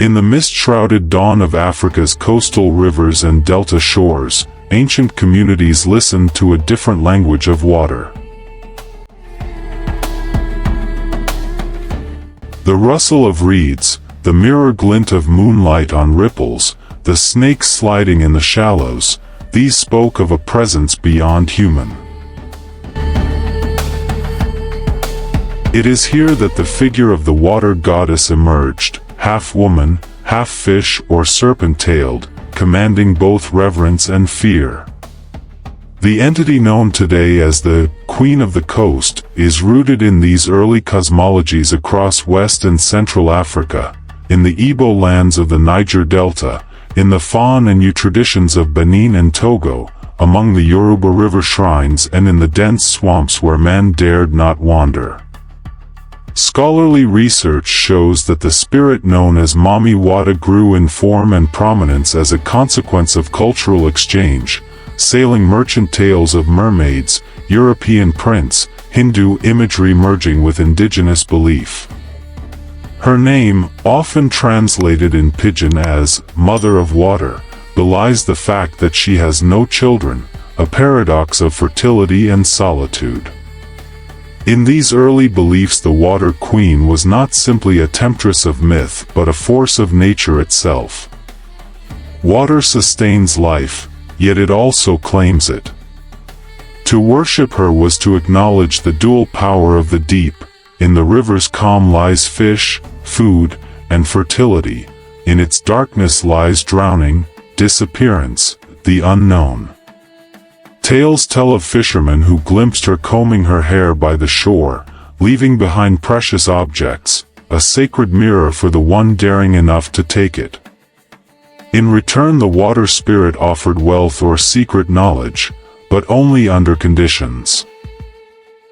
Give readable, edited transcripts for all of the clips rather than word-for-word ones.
In the mist-shrouded dawn of Africa's coastal rivers and delta shores, ancient communities listened to a different language of water. The rustle of reeds, the mirror glint of moonlight on ripples, the snakes sliding in the shallows, these spoke of a presence beyond human. It is here that the figure of the water goddess emerged, half woman, half fish or serpent-tailed, commanding both reverence and fear. The entity known today as the Queen of the Coast is rooted in these early cosmologies across West and Central Africa, in the Igbo lands of the Niger Delta, in the Fon and Yu traditions of Benin and Togo, among the Yoruba River shrines and in the dense swamps where man dared not wander. Scholarly research shows that the spirit known as Mami Wata grew in form and prominence as a consequence of cultural exchange, sailing merchant tales of mermaids, European prints, Hindu imagery merging with indigenous belief. Her name, often translated in pidgin as Mother of Water, belies the fact that she has no children, a paradox of fertility and solitude. In these early beliefs, the Water Queen was not simply a temptress of myth but a force of nature itself. Water sustains life, yet it also claims it. To worship her was to acknowledge the dual power of the deep. In the river's calm lies fish, food, and fertility. In its darkness lies drowning, disappearance, the unknown. Tales tell of fishermen who glimpsed her combing her hair by the shore, leaving behind precious objects, a sacred mirror for the one daring enough to take it. In return, the water spirit offered wealth or secret knowledge, but only under conditions.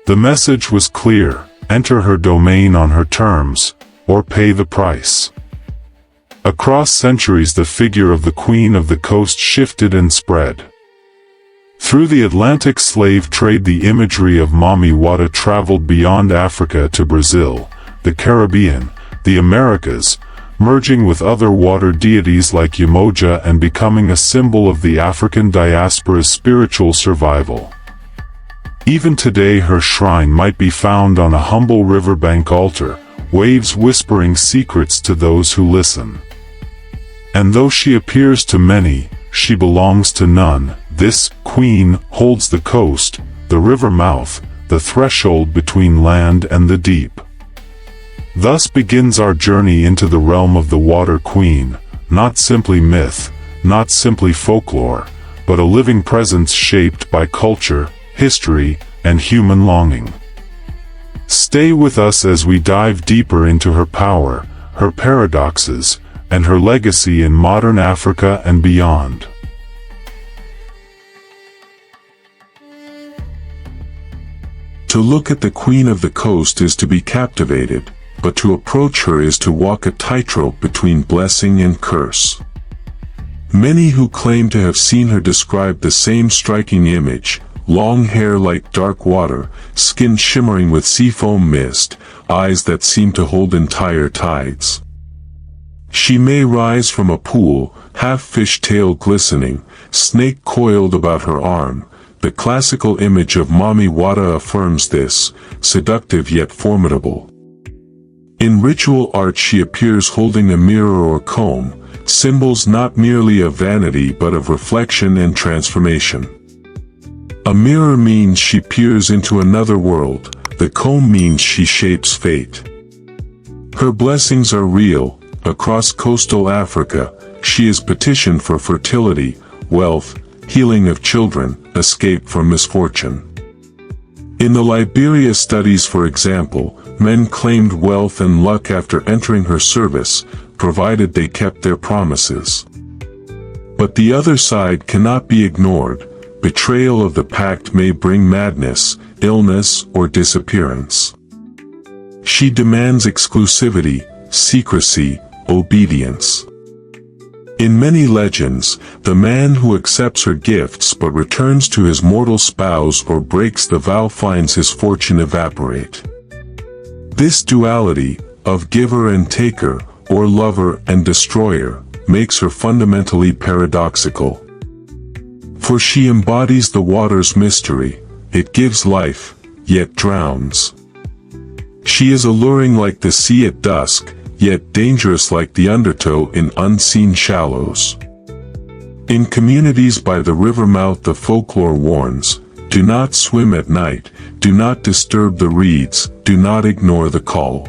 The message was clear: enter her domain on her terms, or pay the price. Across centuries, the figure of the Queen of the Coast shifted and spread. Through the Atlantic slave trade, the imagery of Mami Wata traveled beyond Africa to Brazil, the Caribbean, the Americas, merging with other water deities like Umoja and becoming a symbol of the African diaspora's spiritual survival. Even today, her shrine might be found on a humble riverbank altar, waves whispering secrets to those who listen. And though she appears to many, she belongs to none. This queen holds the coast, the river mouth, the threshold between land and the deep. Thus begins our journey into the realm of the Water Queen, not simply myth, not simply folklore, but a living presence shaped by culture, history, and human longing. Stay with us as we dive deeper into her power, her paradoxes, and her legacy in modern Africa and beyond. To look at the Queen of the Coast is to be captivated, but to approach her is to walk a tightrope between blessing and curse. Many who claim to have seen her describe the same striking image: long hair like dark water, skin shimmering with seafoam mist, eyes that seem to hold entire tides. She may rise from a pool, half fish tail glistening, snake coiled about her arm. The classical image of Mami Wata affirms this, seductive yet formidable. In ritual art, she appears holding a mirror or comb, symbols not merely of vanity but of reflection and transformation. A mirror means she peers into another world, the comb means she shapes fate. Her blessings are real. Across coastal Africa, she is petitioned for fertility, wealth, healing of children, escape from misfortune. In the Liberia studies, for example, men claimed wealth and luck after entering her service, provided they kept their promises. But the other side cannot be ignored. Betrayal of the pact may bring madness, illness, or disappearance. She demands exclusivity, secrecy, obedience. In many legends, the man who accepts her gifts but returns to his mortal spouse or breaks the vow finds his fortune evaporate. This duality, of giver and taker, or lover and destroyer, makes her fundamentally paradoxical. For she embodies the water's mystery, it gives life, yet drowns. She is alluring like the sea at dusk, yet dangerous like the undertow in unseen shallows. In communities by the river mouth the folklore warns, do not swim at night, do not disturb the reeds, do not ignore the call.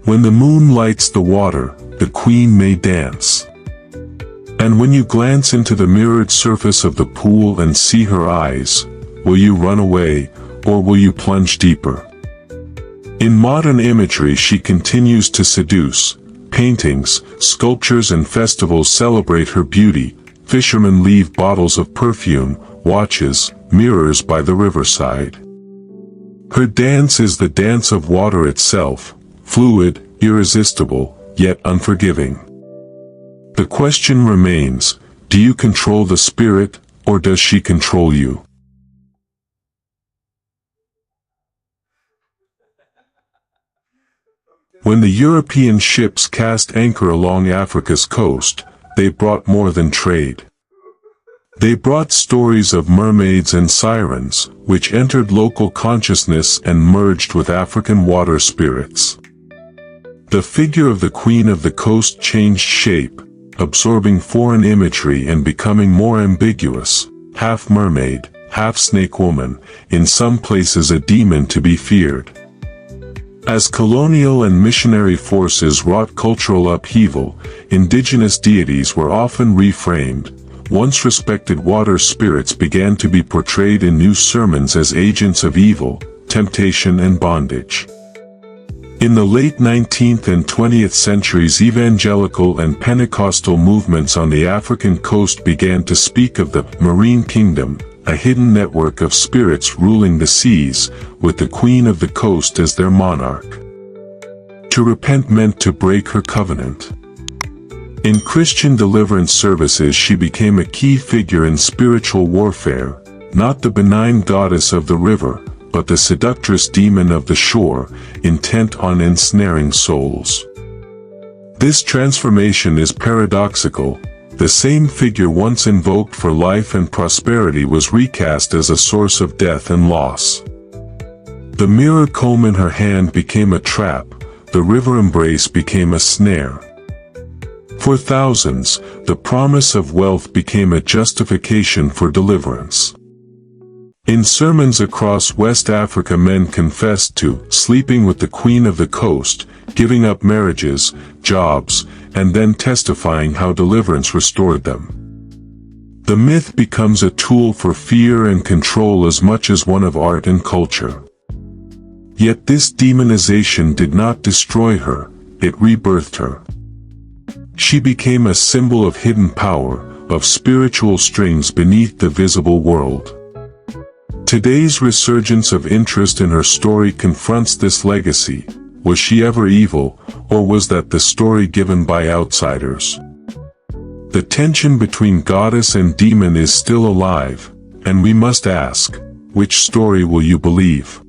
When the moon lights the water, the queen may dance. And when you glance into the mirrored surface of the pool and see her eyes, will you run away, or will you plunge deeper? In modern imagery she continues to seduce. Paintings, sculptures and festivals celebrate her beauty. Fishermen leave bottles of perfume, watches, mirrors by the riverside. Her dance is the dance of water itself, fluid, irresistible, yet unforgiving. The question remains, do you control the spirit, or does she control you? When the European ships cast anchor along Africa's coast, they brought more than trade. They brought stories of mermaids and sirens, which entered local consciousness and merged with African water spirits. The figure of the Queen of the Coast changed shape, absorbing foreign imagery and becoming more ambiguous, half mermaid, half snake woman, in some places a demon to be feared. As colonial and missionary forces wrought cultural upheaval, indigenous deities were often reframed. Once respected water spirits began to be portrayed in new sermons as agents of evil, temptation and bondage. In the late 19th and 20th centuries, evangelical and Pentecostal movements on the African coast began to speak of the marine kingdom, a hidden network of spirits ruling the seas, with the Queen of the Coast as their monarch. To repent meant to break her covenant. In Christian deliverance services she became a key figure in spiritual warfare, not the benign goddess of the river, but the seductress demon of the shore, intent on ensnaring souls. This transformation is paradoxical. The same figure once invoked for life and prosperity was recast as a source of death and loss. The mirror comb in her hand became a trap, the river embrace became a snare. For thousands, the promise of wealth became a justification for deliverance. In sermons across West Africa, men confessed to sleeping with the Queen of the Coast, giving up marriages, jobs, and then testifying how deliverance restored them. The myth becomes a tool for fear and control as much as one of art and culture. Yet this demonization did not destroy her, it rebirthed her. She became a symbol of hidden power, of spiritual strings beneath the visible world. Today's resurgence of interest in her story confronts this legacy. Was she ever evil, or was that the story given by outsiders? The tension between goddess and demon is still alive, and we must ask, which story will you believe?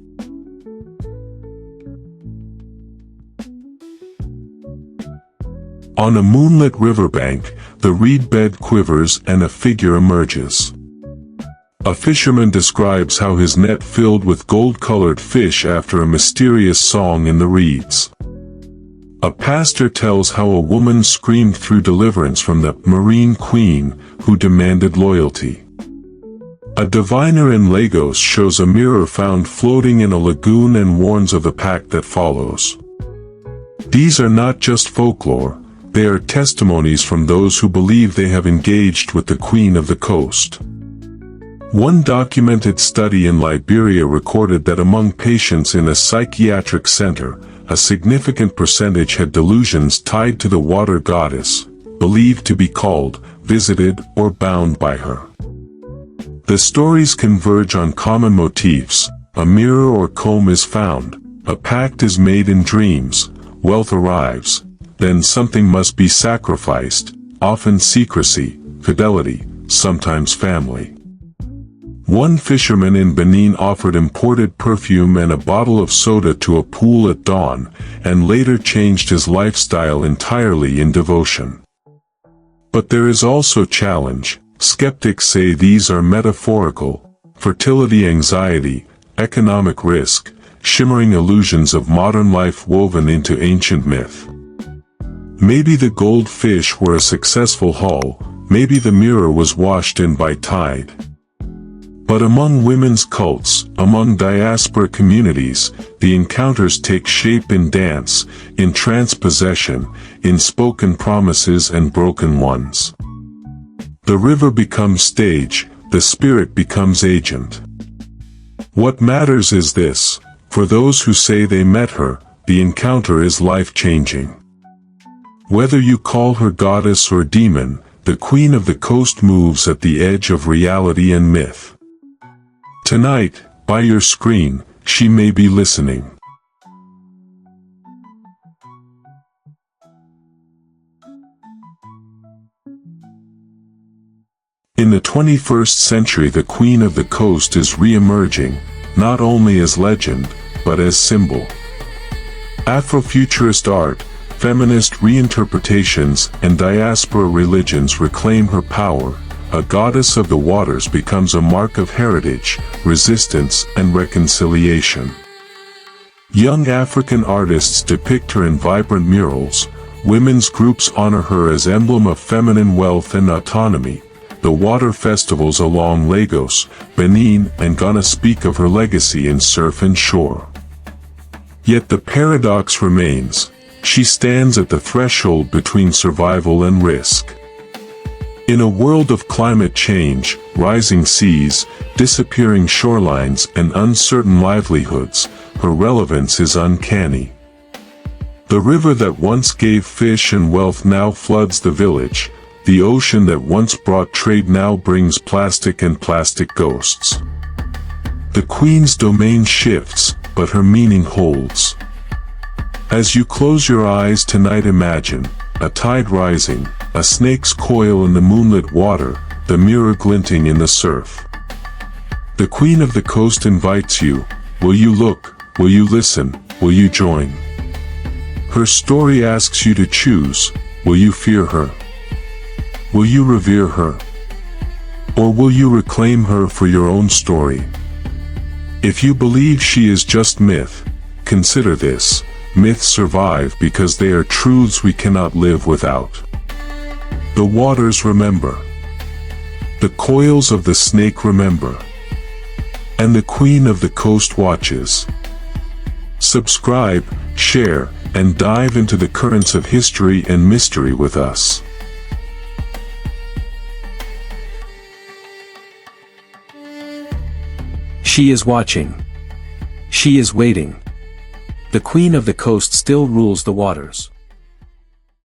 On a moonlit riverbank, the reed bed quivers and a figure emerges. A fisherman describes how his net filled with gold-colored fish after a mysterious song in the reeds. A pastor tells how a woman screamed through deliverance from the marine queen who demanded loyalty. A diviner in Lagos shows a mirror found floating in a lagoon and warns of the pact that follows. These are not just folklore, they are testimonies from those who believe they have engaged with the Queen of the Coast. One documented study in Liberia recorded that among patients in a psychiatric center, a significant percentage had delusions tied to the water goddess, believed to be called, visited, or bound by her. The stories converge on common motifs: a mirror or comb is found, a pact is made in dreams, wealth arrives, then something must be sacrificed, often secrecy, fidelity, sometimes family. One fisherman in Benin offered imported perfume and a bottle of soda to a pool at dawn, and later changed his lifestyle entirely in devotion. But there is also challenge. Skeptics say these are metaphorical: fertility anxiety, economic risk, shimmering illusions of modern life woven into ancient myth. Maybe the gold fish were a successful haul, maybe the mirror was washed in by tide. But among women's cults, among diaspora communities, the encounters take shape in dance, in transpossession, in spoken promises and broken ones. The river becomes stage, the spirit becomes agent. What matters is this: for those who say they met her, the encounter is life-changing. Whether you call her goddess or demon, the Queen of the Coast moves at the edge of reality and myth. Tonight, by your screen, she may be listening. In the 21st century, the Queen of the Coast is re-emerging, not only as legend, but as symbol. Afrofuturist art, feminist reinterpretations, and diaspora religions reclaim her power. A goddess of the waters becomes a mark of heritage, resistance, and reconciliation. Young African artists depict her in vibrant murals, women's groups honor her as emblem of feminine wealth and autonomy. The water festivals along Lagos, Benin, and Ghana speak of her legacy in surf and shore. Yet the paradox remains: she stands at the threshold between survival and risk. In a world of climate change, rising seas, disappearing shorelines, and uncertain livelihoods, her relevance is uncanny. The river that once gave fish and wealth now floods the village. The ocean that once brought trade now brings plastic and plastic ghosts. The Queen's domain shifts, but her meaning holds. As you close your eyes tonight, imagine a tide rising, a snake's coil in the moonlit water, the mirror glinting in the surf. The Queen of the Coast invites you. Will you look? Will you listen? Will you join? Her story asks you to choose. Will you fear her? Will you revere her? Or will you reclaim her for your own story? If you believe she is just myth, consider this: myths survive because they are truths we cannot live without. The waters remember. The coils of the snake remember. And the Queen of the Coast watches. Subscribe, share, and dive into the currents of history and mystery with us. She is watching. She is waiting. The Queen of the Coast still rules the waters.